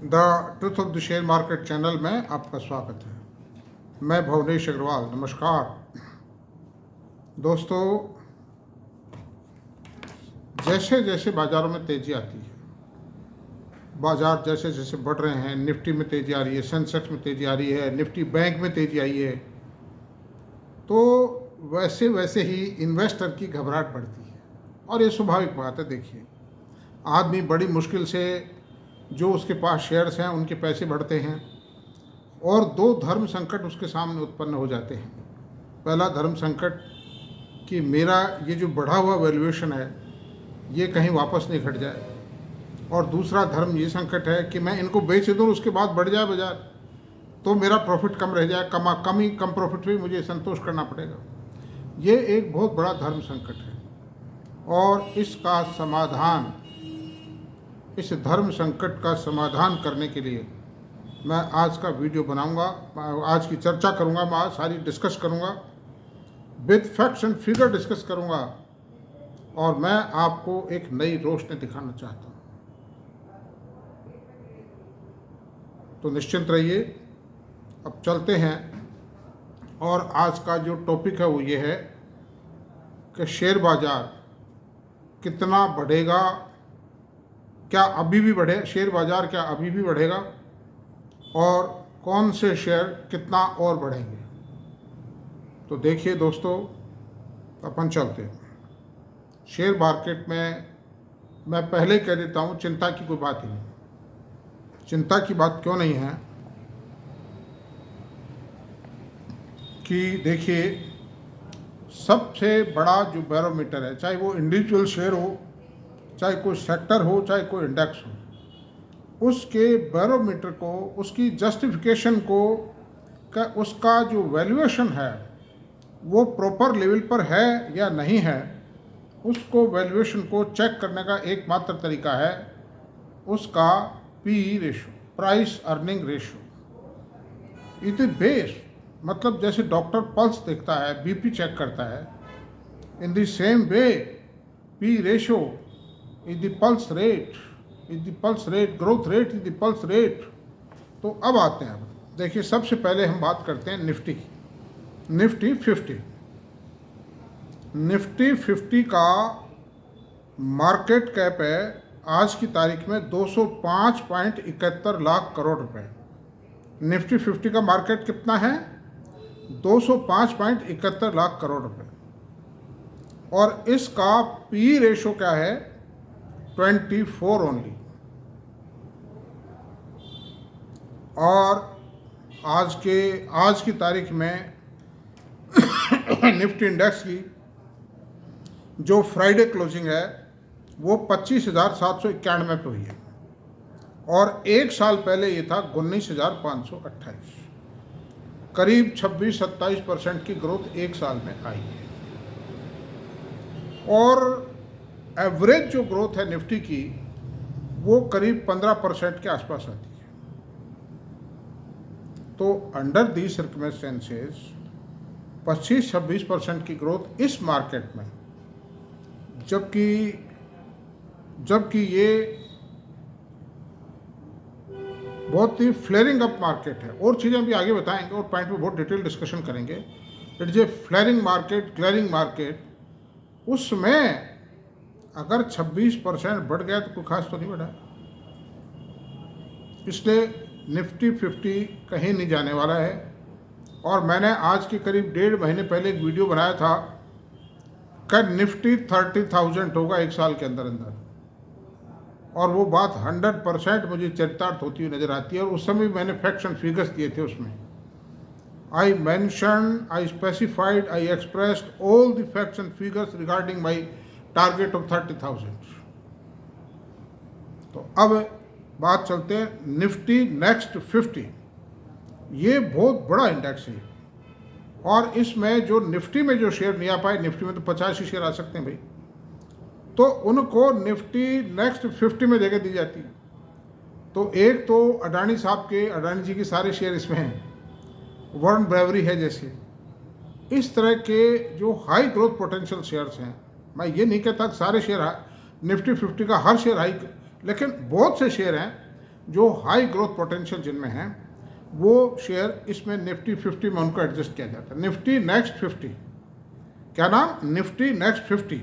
The truth of the share market channel में आपका स्वागत है। मैं भुवनेश अग्रवाल। नमस्कार दोस्तों, जैसे जैसे बाज़ारों में तेज़ी आती है, बाज़ार जैसे जैसे बढ़ रहे हैं, निफ्टी में तेज़ी आ रही है, सेंसेक्स में तेज़ी आ रही है, निफ्टी बैंक में तेज़ी आई है, तो वैसे वैसे ही इन्वेस्टर की घबराहट बढ़ती है। और ये स्वाभाविक बात है। देखिए, आदमी बड़ी मुश्किल से जो उसके पास शेयर्स हैं उनके पैसे बढ़ते हैं और दो धर्म संकट उसके सामने उत्पन्न हो जाते हैं। पहला धर्म संकट कि मेरा ये जो बढ़ा हुआ वैल्यूएशन है ये कहीं वापस नहीं घट जाए, और दूसरा धर्म ये संकट है कि मैं इनको बेच दूँ उसके बाद बढ़ जाए बाजार तो मेरा प्रॉफिट कम रह जाए, कम प्रॉफिट भी मुझे संतोष करना पड़ेगा। ये एक बहुत बड़ा धर्म संकट है और इसका समाधान, इस धर्म संकट का समाधान करने के लिए मैं आज का वीडियो बनाऊंगा, आज की चर्चा करूंगा, मैं आज सारी डिस्कस करूंगा, with facts and figure discuss करूंगा और मैं आपको एक नई रोशनी दिखाना चाहता हूं। तो निश्चिंत रहिए, अब चलते हैं। और आज का जो टॉपिक है वो ये है कि शेयर बाजार कितना बढ़ेगा, क्या अभी भी बढ़े, शेयर बाजार क्या अभी भी बढ़ेगा और कौन से शेयर कितना और बढ़ेंगे। तो देखिए दोस्तों, अपन चलते हैं। शेयर मार्केट में मैं पहले कह देता हूँ, चिंता की कोई बात ही नहीं। चिंता की बात क्यों नहीं है कि देखिए, सबसे बड़ा जो बैरोमीटर है, चाहे वो इंडिविजुअल शेयर हो, चाहे कोई सेक्टर हो, चाहे कोई इंडेक्स हो, उसके बैरोमीटर को, उसकी जस्टिफिकेशन को, उसका जो वैल्यूएशन है वो प्रॉपर लेवल पर है या नहीं है, उसको वैल्यूएशन को चेक करने का एकमात्र तरीका है उसका P ratio, price earning ratio. It is base, मतलब जैसे डॉक्टर पल्स देखता है, बीपी चेक करता है, in the same way P ratio is the pulse rate, growth rate is the pulse rate। तो अब आते हैं, देखिए सबसे पहले हम बात करते हैं निफ्टी की। निफ्टी 50 का मार्केट कैप है आज की तारीख में 205.71 लाख करोड़ रुपए। निफ्टी 50 का मार्केट कितना है? 205.71 लाख करोड़ रुपए। और इसका पी रेशो क्या है? 24 ओनली। और आज की तारीख में निफ्टी इंडेक्स की जो फ्राइडे क्लोजिंग है वो 25,791 पे हुई है और एक साल पहले ये था 19,528। करीब 26-27% की ग्रोथ एक साल में आई है। और एवरेज जो ग्रोथ है निफ्टी की वो करीब 15% के आसपास आती है। तो अंडर दी सर्कमस्टेंसेस 25-26% की ग्रोथ इस मार्केट में, जबकि ये बहुत ही फ्लेयरिंग अप मार्केट है। और चीज़ें भी आगे बताएंगे और पॉइंट पे बहुत डिटेल डिस्कशन करेंगे। It is a flaring market, clearing market. उसमें अगर 26% बढ़ गया तो कोई खास तो नहीं बढ़ा, इसलिए निफ्टी 50 कहीं नहीं जाने वाला है। और मैंने आज के करीब 1.5 महीने पहले एक वीडियो बनाया था कि निफ्टी 30,000 होगा एक साल के अंदर अंदर, और वो बात 100% मुझे चरितार्थ होती हुई नजर आती है। और उस समय मैंने फैक्ट्स एंड फिगर्स दिए थे। उसमें I mention, I specified, I expressed all the facts and figures regarding my target of 30,000। तो अब बात चलते हैं निफ्टी नेक्स्ट 50। ये बहुत बड़ा इंडेक्स है और इसमें जो निफ्टी में जो शेयर नहीं आ पाए, निफ्टी में तो 50 ही शेयर आ सकते हैं भाई, तो उनको निफ्टी नेक्स्ट 50 में जगह दी जाती है। तो एक तो अडानी साहब के, अडानी जी के सारे शेयर इसमें हैं, वॉरेन ब्रेवरी है जैसे, इस तरह के जो हाई ग्रोथ पोटेंशियल शेयर्स हैं। मैं ये नहीं कहता कि सारे शेयर निफ्टी 50 का हर शेयर हाई, लेकिन बहुत से शेयर हैं जो हाई ग्रोथ पोटेंशियल जिनमें हैं वो शेयर इसमें निफ्टी 50 में उनको एडजस्ट किया जाता है। निफ्टी नेक्स्ट 50, क्या नाम, निफ्टी नेक्स्ट 50,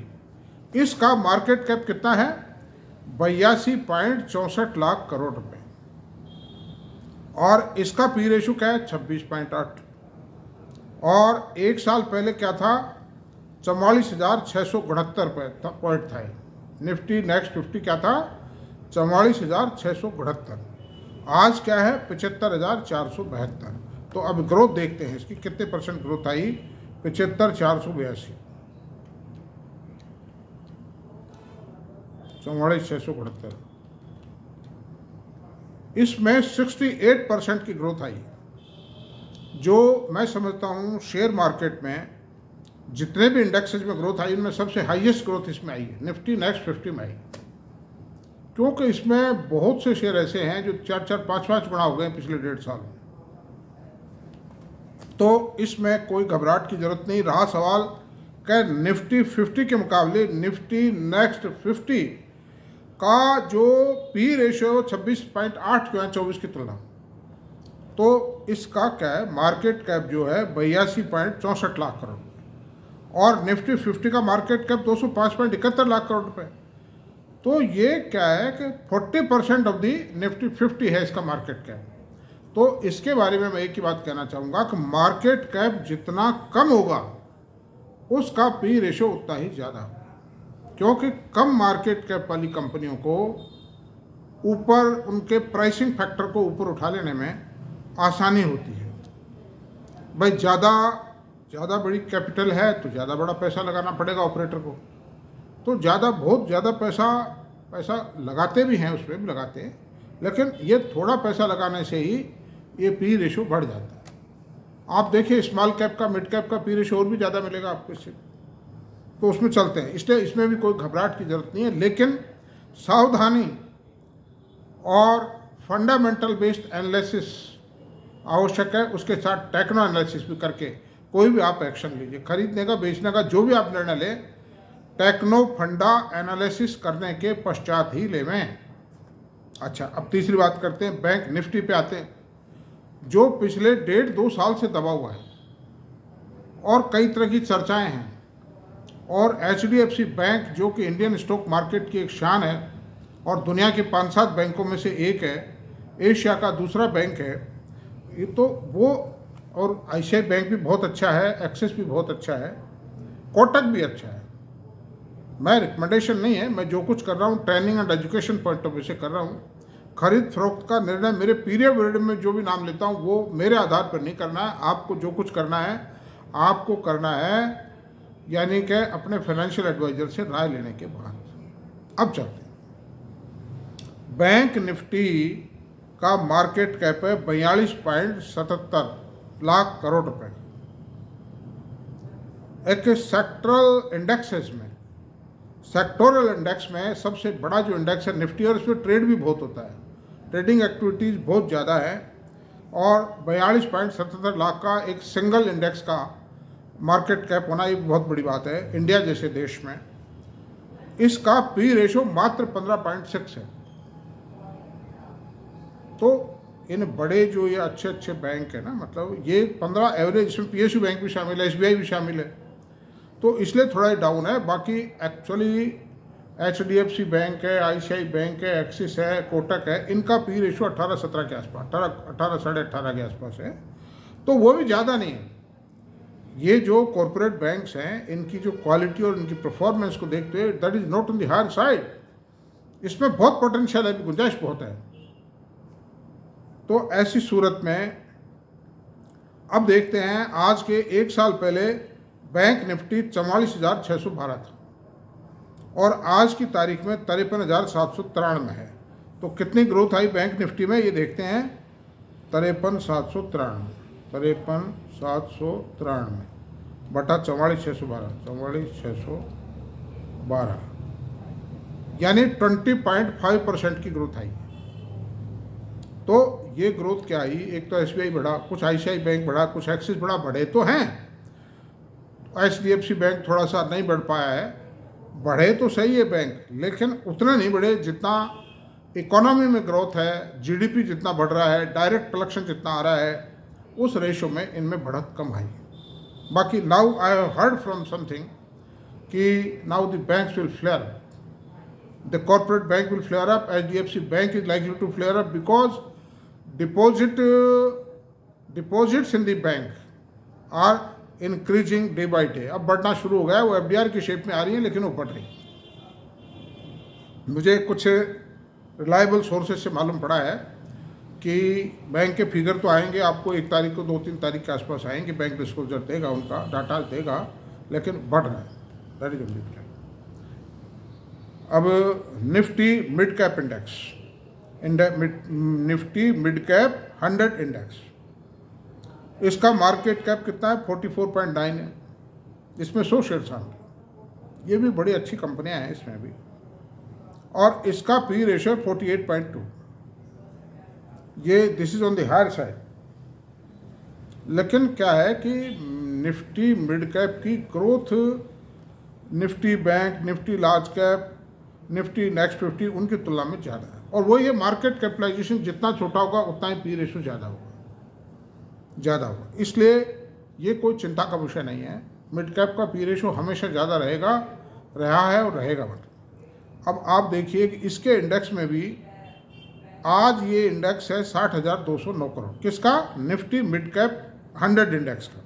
इसका मार्केट कैप कितना है, 82.64 लाख करोड़ रुपए, और इसका पी रेशो क्या है, 26.8, और एक साल पहले क्या था, 44,669 पॉइंट था। निफ्टी नेक्स्ट 50 क्या था, 44,669, आज क्या है 75,472। तो अब ग्रोथ देखते हैं इसकी, कितने परसेंट ग्रोथ आई, 75,482, 44,669, इसमें 68% की ग्रोथ आई। जो मैं समझता हूँ शेयर मार्केट में जितने भी इंडेक्सेज में ग्रोथ आई उनमें सबसे हाईएस्ट ग्रोथ इसमें आई है, निफ्टी नेक्स्ट 50 में आई, क्योंकि इसमें बहुत से शेयर ऐसे हैं जो 4-4, 5-5 गुना हो गए पिछले 1.5 साल में। तो इसमें कोई घबराहट की जरूरत नहीं। रहा सवाल कि निफ्टी 50 के मुकाबले निफ्टी नेक्स्ट 50 का जो पी रेशियो 26.8 क्यों है 24 की तुलना, तो इसका क्या है, मार्केट कैप जो है 82.64 लाख करोड़, और निफ्टी 50 का मार्केट कैप 205.71 लाख करोड़ रुपए। तो ये क्या है कि 40% ऑफ दी निफ्टी 50 है इसका मार्केट कैप। तो इसके बारे में मैं एक ही बात कहना चाहूँगा कि मार्केट कैप जितना कम होगा उसका पी रेशो उतना ही ज़्यादा होगा, क्योंकि कम मार्केट कैप वाली कंपनियों को ऊपर उनके प्राइसिंग फैक्टर को ऊपर उठा लेने में आसानी होती है। भाई ज़्यादा बड़ी कैपिटल है तो ज़्यादा बड़ा पैसा लगाना पड़ेगा ऑपरेटर को, तो बहुत ज़्यादा पैसा लगाते भी हैं, उसमें भी लगाते हैं, लेकिन ये थोड़ा पैसा लगाने से ही ये पी रेशो बढ़ जाता है। आप देखिए स्मॉल कैप का, मिड कैप का पी रेशो और भी ज़्यादा मिलेगा आपको इससे, तो उसमें चलते हैं, इसलिए इसमें भी कोई घबराहट की ज़रूरत नहीं है। लेकिन सावधानी और फंडामेंटल बेस्ड एनालिसिस आवश्यक है, उसके साथ टेक्नो एनालिसिस भी करके कोई भी आप एक्शन लीजिए, खरीदने का, बेचने का, जो भी आप निर्णय लें, टेक्नो फंडा एनालिसिस करने के पश्चात ही लेवें। अच्छा, अब तीसरी बात करते हैं, बैंक निफ्टी पे आते हैं, जो पिछले 1.5-2 साल से दबा हुआ है और कई तरह की चर्चाएं हैं। और HDFC बैंक जो कि इंडियन स्टॉक मार्केट की एक शान है और दुनिया के 5-7 बैंकों में से एक है, एशिया का दूसरा बैंक है ये, तो वो, और ICICI बैंक भी बहुत अच्छा है, एक्सिस भी बहुत अच्छा है, कोटक भी अच्छा है। मैं रिकमेंडेशन नहीं है, मैं जो कुछ कर रहा हूँ training and education point of view से कर रहा हूँ। खरीद फरोख्त का निर्णय मेरे पीरियड में जो भी नाम लेता हूँ वो मेरे आधार पर नहीं करना है। आपको जो कुछ करना है आपको करना है, यानी कि अपने फाइनेंशियल एडवाइजर से राय लेने के बाद। अब चलते हैं, बैंक निफ्टी का मार्केट कैप है 42.77 लाख करोड़ रुपए। एक सेक्टरल इंडेक्सेस में, सेक्टोरल इंडेक्स में सबसे बड़ा जो इंडेक्स है निफ्टी, और इसमें ट्रेड भी बहुत होता है, ट्रेडिंग एक्टिविटीज़ बहुत ज़्यादा है, और 42.77 लाख का एक सिंगल इंडेक्स का मार्केट कैप होना एक बहुत बड़ी बात है इंडिया जैसे देश में। इसका पी रेशो मात्र 15.6 है। तो इन बड़े जो ये अच्छे बैंक है ना, मतलब ये 15 एवरेज, इसमें PSU बैंक भी शामिल है, SBI भी शामिल है, तो इसलिए थोड़ा डाउन है। बाकी एक्चुअली HDFC बैंक है, ICICI बैंक है, एक्सिस है, कोटक है, इनका पी रेशो 18-17 के आसपास, 18 साढ़े 18 के आसपास है, तो वो भी ज़्यादा नहीं है। ये जो कॉरपोरेट बैंक्स हैं इनकी जो क्वालिटी और इनकी परफॉर्मेंस को देखते हुए that is not on the higher side, इसमें बहुत पोटेंशियल है, गुंजाइश बहुत है। तो ऐसी सूरत में अब देखते हैं, आज के एक साल पहले बैंक निफ्टी 44,612 था और आज की तारीख में 53,793 है। तो कितनी ग्रोथ आई बैंक निफ्टी में ये देखते हैं, 53,793 बटा 44,612 यानी 20.5% की ग्रोथ आई। तो ये ग्रोथ क्या आई, एक तो SBI बढ़ा, कुछ ICICI बैंक बढ़ा, कुछ एक्सिस बढ़ा, बढ़े तो हैं। HDFC बैंक थोड़ा सा नहीं बढ़ पाया है, बढ़े तो सही है बैंक, लेकिन उतना नहीं बढ़े जितना इकोनॉमी में ग्रोथ है, जीडीपी जितना बढ़ रहा है, डायरेक्ट कलेक्शन जितना आ रहा है, उस रेशो में इनमें बढ़त कम आई। बाकी now I have heard from something कि now the banks will flare up, the corporate bank will flare up, HDFC bank is likely to flare up because deposits in the bank are increasing day by day. अब बढ़ना शुरू हो गया है, वो FDR की shape में आ रही है लेकिन वो बढ़ रही है। मुझे कुछ रिलायबल सोर्सेज से मालूम पड़ा है कि बैंक के फिगर तो आएंगे आपको 1 तारीख को, 2-3 तारीख के आसपास आएंगे, बैंक डिस्क्लोजर देगा, उनका डाटा देगा, लेकिन बढ़ रहा है। That is only. अब Nifty mid cap index, Nifty mid cap 100 index, इसका मार्केट कैप कितना है? 44.9 है। इसमें 100 शेयर शामिल। ये भी बड़ी अच्छी कंपनियां हैं इसमें भी। और इसका पी रेशियो 48.2। ये this is on the higher side. लेकिन क्या है कि निफ्टी मिड कैप की growth Nifty bank, Nifty large cap, Nifty next 50 उनकी तुलना में ज़्यादा है। और वो ये मार्केट कैपिटलाइजेशन जितना छोटा होगा उतना ही पी रेशियो ज़्यादा होगा। इसलिए ये कोई चिंता का विषय नहीं है। मिड कैप का पी रेशियो हमेशा ज़्यादा रहेगा, रहा है और रहेगा। मतलब अब आप देखिए कि इसके इंडेक्स में भी आज ये इंडेक्स है 60,209 करोड़। किसका? निफ्टी मिड कैप 100 इंडेक्स का।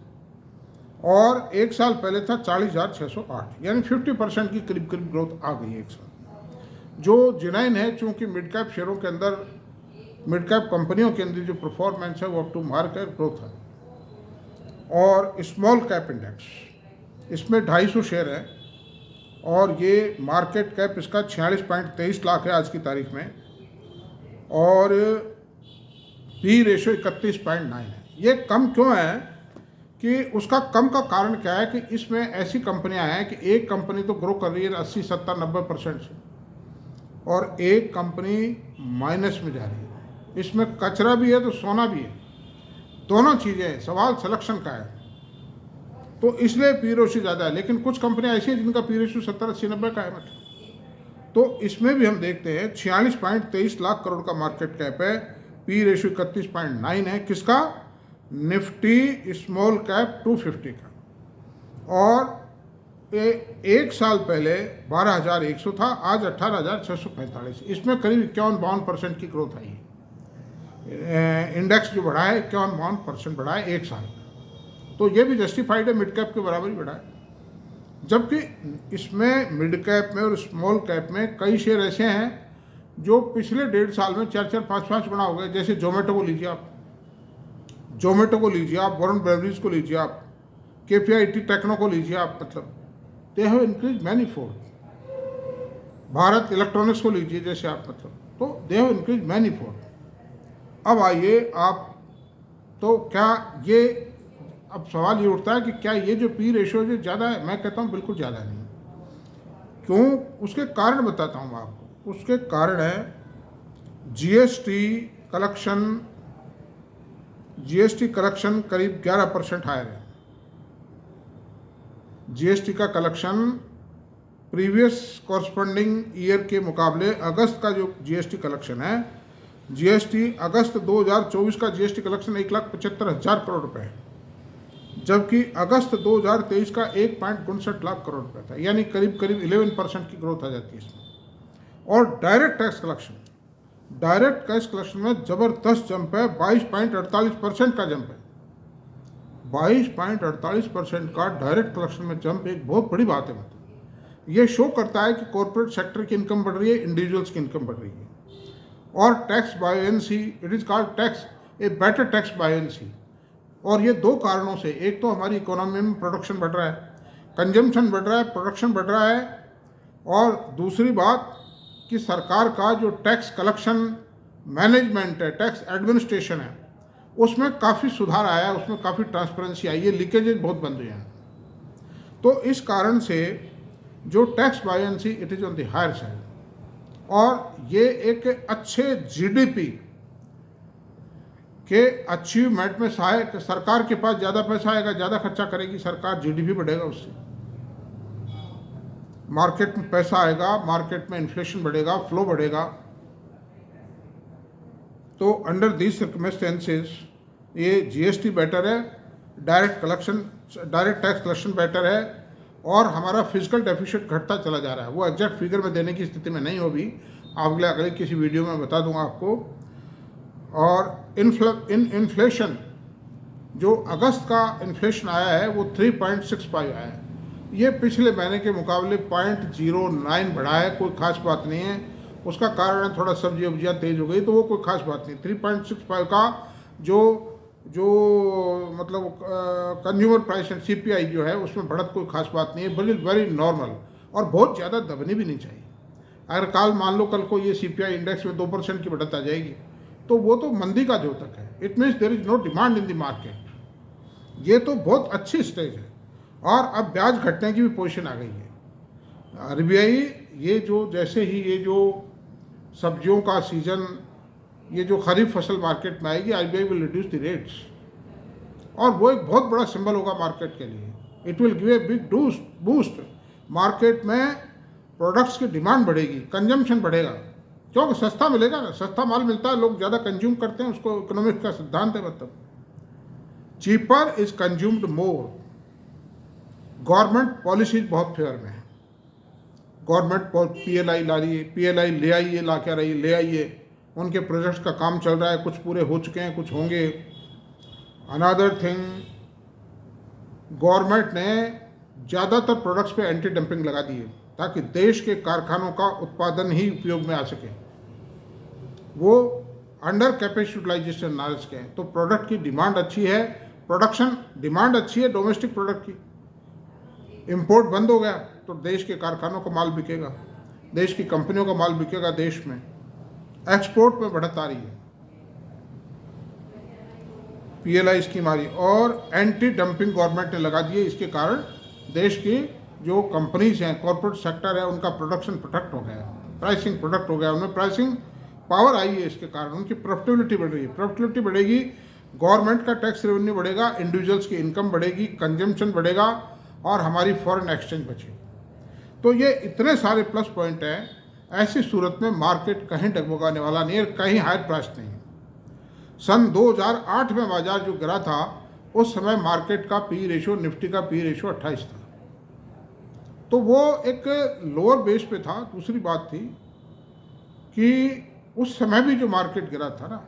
और एक साल पहले था 40,608, यानी 50% की करीब करीब ग्रोथ आ गई है एक साल। जो जिनाइन है, चूँकि मिड कैप शेयरों के अंदर, मिड कैप कंपनियों के अंदर जो परफॉर्मेंस है वो अप टू मार्क है, ग्रोथ है। और स्मॉल कैप इंडेक्स, इसमें 250 शेयर है और ये मार्केट कैप इसका 46.23 लाख है आज की तारीख में, और पी रेशियो 31.9 है। ये कम क्यों है कि उसका कम का कारण क्या है कि इसमें ऐसी कंपनियां हैं कि एक कंपनी तो ग्रो कर रही है 80, 70, 90% से, और एक कंपनी माइनस में जा रही है। इसमें कचरा भी है तो सोना भी है, दोनों चीज़ें हैं। सवाल सिलेक्शन का है, तो इसलिए पी रेशियो ज़्यादा है। लेकिन कुछ कंपनियां ऐसी हैं जिनका पी रेशियो 70, 80, 90 का है। मतलब तो इसमें भी हम देखते हैं 46.23 लाख करोड़ का मार्केट कैप है, पी रेशियो 31.9 है। किसका? निफ्टी स्मॉल कैप 250 का। और एक साल पहले 12,100 था, आज 18,645। इसमें करीब 51-52% की ग्रोथ आई है। इंडेक्स जो बढ़ा है 51-52% बढ़ा है एक साल में। तो ये भी जस्टिफाइड है, मिड कैप के बराबर ही बढ़ा है। जबकि इसमें मिड कैप में और स्मॉल कैप में कई शेयर ऐसे हैं जो पिछले 1.5 साल में 4-4, 5-5 गुना हो गए। जैसे जोमेटो को लीजिए आप, वरुण बेवरेज को लीजिए आप, KPIT टेक्नो को लीजिए आप, मतलब they have increase many fold. Bharat electronics को लीजिए जैसे आप, मतलब तो they have increase many fold. अब आइए आप, तो क्या ये, अब सवाल ये उठता है कि क्या ये जो पी रेशियो जो ज़्यादा है? मैं कहता हूँ बिल्कुल ज़्यादा नहीं। क्यों? उसके कारण बताता हूँ मैं आपको। उसके कारण है जीएसटी कलेक्शन करीब 11% हायर है। जीएसटी का कलेक्शन प्रीवियस कॉरस्पॉन्डिंग ईयर के मुकाबले अगस्त का जो जीएसटी कलेक्शन है, जीएसटी अगस्त 2024 का जीएसटी कलेक्शन 1,75,000 करोड़ रुपए है, जबकि अगस्त 2023 का 1.59 लाख करोड़ रुपए था, यानी करीब करीब 11% की ग्रोथ आ जाती है इसमें। और डायरेक्ट टैक्स कलेक्शन में ज़बरदस्त जंप है, 22.48% का जंप है। 22.48% का डायरेक्ट कलेक्शन में जंप एक बहुत बड़ी बात है। मतलब ये शो करता है कि कॉर्पोरेट सेक्टर की इनकम बढ़ रही है, इंडिविजुअल्स की इनकम बढ़ रही है। और tax buoyancy, it is called tax, a better tax buoyancy. और ये 2 कारणों से, एक तो हमारी इकोनॉमी में प्रोडक्शन बढ़ रहा है, कंजम्पशन बढ़ रहा है, प्रोडक्शन बढ़ रहा है, और दूसरी बात कि सरकार का जो टैक्स कलेक्शन मैनेजमेंट है, टैक्स एडमिनिस्ट्रेशन है, उसमें काफ़ी सुधार आया है, उसमें काफ़ी ट्रांसपेरेंसी आई है, लीकेजेज बहुत बंद हुए हैं। तो इस कारण से जो tax buoyancy, it is on the higher side. और ये एक अच्छे जीडीपी के अचीवमेंट में सहायक, सरकार के पास ज़्यादा पैसा आएगा, ज़्यादा खर्चा करेगी सरकार, जीडीपी बढ़ेगा, उससे मार्केट में पैसा आएगा, मार्केट में इन्फ्लेशन बढ़ेगा, फ्लो बढ़ेगा, तो अंडर दीज सर्कमस्टेंसेस ये जीएसटी बेटर है, डायरेक्ट टैक्स कलेक्शन बेटर है, और हमारा फिजिकल डेफिसिट घटता चला जा रहा है। वो एग्जैक्ट फिगर में देने की स्थिति में नहीं होगी, अगले किसी वीडियो में बता दूंगा आपको। और इन्फ्लेशन जो अगस्त का इन्फ्लेशन आया है वो 3.65 आया है। ये पिछले महीने के मुकाबले 0.09 बढ़ा है, कोई खास बात नहीं है। उसका कारण है थोड़ा सब्जी वब्जियाँ तेज़ हो गई, तो वो कोई खास बात नहीं। 3.65 का जो मतलब कंज्यूमर प्राइस एंड सीपीआई जो है उसमें बढ़त कोई खास बात नहीं है, बल्कि वेरी नॉर्मल, और बहुत ज़्यादा दबनी भी नहीं चाहिए। अगर मान लो कल को ये सीपीआई इंडेक्स में 2% की बढ़त आ जाएगी तो वो तो मंदी का द्योतक है। It means there is no demand in the market. ये तो बहुत अच्छी स्टेज है, और अब ब्याज घटने की भी पोजीशन आ गई है। आरबीआई ये जो जैसे ही ये जो सब्जियों का सीजन, ये जो खरीफ फसल मार्केट में आएगी, RBI will reduce the rates, और वो एक बहुत बड़ा सिंबल होगा मार्केट के लिए। It will give a big boost. Market में प्रोडक्ट्स की डिमांड बढ़ेगी, कंजम्पशन बढ़ेगा, क्योंकि सस्ता मिलेगा ना, सस्ता माल मिलता है, लोग ज़्यादा कंज्यूम करते हैं, उसको इकोनॉमिक्स का सिद्धांत है। मतलब cheaper is consumed more. Government policies बहुत फेवर में है। गवर्नमेंट पीएलआई ला रही है, पीएलआई ले आइए, ला क्या रही ले आइए। उनके प्रोजेक्ट्स का काम चल रहा है, कुछ पूरे हो चुके हैं, कुछ होंगे। अनदर थिंग, गवर्नमेंट ने ज़्यादातर प्रोडक्ट्स पे एंटी डंपिंग लगा दी है, ताकि देश के कारखानों का उत्पादन ही उपयोग में आ सके। वो अंडर कैपेसिटी यूटिलाइजेशन नाइल्स के हैं, तो प्रोडक्ट की डिमांड अच्छी है, प्रोडक्शन डिमांड अच्छी है डोमेस्टिक प्रोडक्ट की। इंपोर्ट बंद हो गया तो देश के कारखानों का माल बिकेगा, देश की कंपनियों का माल बिकेगा देश में। एक्सपोर्ट में बढ़त आ रही है, पीएलआई स्कीम आ रही है, और एंटी डंपिंग गवर्नमेंट ने लगा दी है। इसके कारण देश की जो कंपनीज हैं, कॉर्पोरेट सेक्टर है, उनका प्रोडक्शन प्रोटेक्ट हो गया, प्राइसिंग प्रोडक्ट हो गया, उनमें प्राइसिंग पावर आई है। इसके कारण उनकी प्रॉफिटेबिलिटी बढ़ रही है। प्रॉफिटेबिलिटी बढ़ेगी, गवर्नमेंट का टैक्स रेवेन्यू बढ़ेगा, इंडिविजुअल्स की इनकम बढ़ेगी, कंजम्पशन बढ़ेगा, और हमारी फॉरेन एक्सचेंज बचेगी। तो ये इतने सारे प्लस पॉइंट हैं। ऐसी सूरत में मार्केट कहीं डगमगाने वाला नहीं है, कहीं हायर प्राइस नहीं है। सन 2008 में बाजार जो गिरा था, उस समय मार्केट का पी रेशियो, निफ्टी का पी रेशियो 28 था, तो वो एक लोअर बेस पे था। दूसरी बात थी कि उस समय भी जो मार्केट गिरा था ना,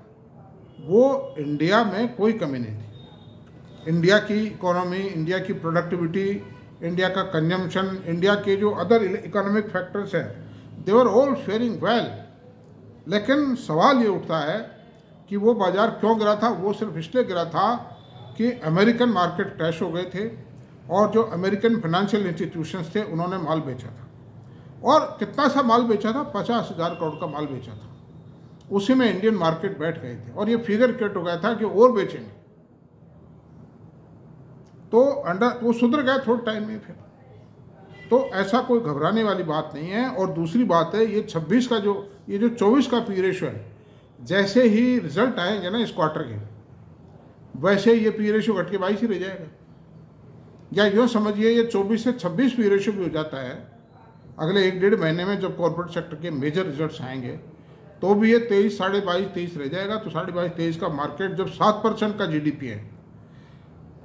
वो इंडिया में कोई कमी नहीं थी। इंडिया की इकोनॉमी, इंडिया की प्रोडक्टिविटी, इंडिया का कंजम्पशन, इंडिया के जो अदर इकोनॉमिक फैक्टर्स हैं, दे वर ऑल फेयरिंग वेल। लेकिन सवाल ये उठता है कि वो बाज़ार क्यों गिरा था। वो सिर्फ इसलिए गिरा था कि अमेरिकन मार्केट क्रैश हो गए थे, और जो अमेरिकन फाइनेंशियल इंस्टीट्यूशंस थे उन्होंने माल बेचा था, और कितना सा माल बेचा था, 50,000 करोड़ का माल बेचा था। उसी में इंडियन मार्केट बैठ गए थे, और ये फिगर क्रिएट हो गया था कि और बेचेंगे, तो वो सुधर गया थोड़े टाइम में फिर। तो ऐसा कोई घबराने वाली बात नहीं है। और दूसरी बात है, ये 26 का ये जो 24 का पी रेशियो है, जैसे ही रिजल्ट आएंगे ना इस क्वार्टर के, वैसे ही ये पी रेशियो घट के 22 ही रह जाएगा। या यूँ समझिए, ये 24 से 26 पी रेशियो भी हो जाता है अगले 1-1.5 महीने में, जब कॉर्पोरेट सेक्टर के मेजर रिजल्ट्स आएंगे, तो भी ये 23, 22.5, 23 रह जाएगा। तो 22.5, 23 का मार्केट जब 7% का जीडीपी है,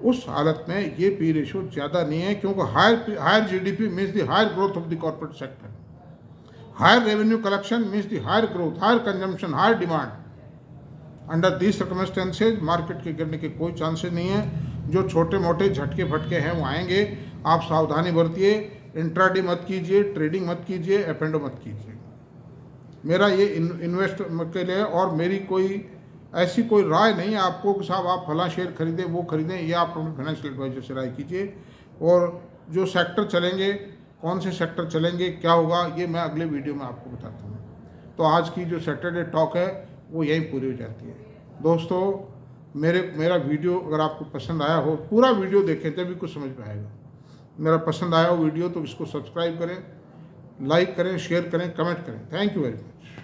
उस हालत में ये पी रेशियो ज़्यादा नहीं है, क्योंकि higher GDP means the higher growth of the corporate sector, higher revenue collection means the higher growth, higher consumption, higher demand. Under these circumstances market के गिरने के कोई चांसेस नहीं है। जो छोटे मोटे झटके फटके हैं वो आएंगे, आप सावधानी बरतिए, इंट्राडे मत कीजिए, ट्रेडिंग मत कीजिए, एफ एंड ओ मत कीजिए। मेरा ये इन्वेस्ट के लिए, और मेरी कोई ऐसी कोई राय नहीं है आपको कि साहब आप फला शेयर खरीदें, वो खरीदें। ये आप अपने फाइनेंशियल एडवाइजर से राय कीजिए। और जो सेक्टर चलेंगे, कौन से सेक्टर चलेंगे, क्या होगा, ये मैं अगले वीडियो में आपको बताता हूँ। तो आज की जो सैटरडे टॉक है वो यहीं पूरी हो जाती है। दोस्तों, मेरा वीडियो अगर आपको पसंद आया हो, पूरा वीडियो देखें तभी कुछ समझ में आएगा। मेरा पसंद आया हो वीडियो तो इसको सब्सक्राइब करें, लाइक करें, शेयर करें, कमेंट करें। Thank you very much.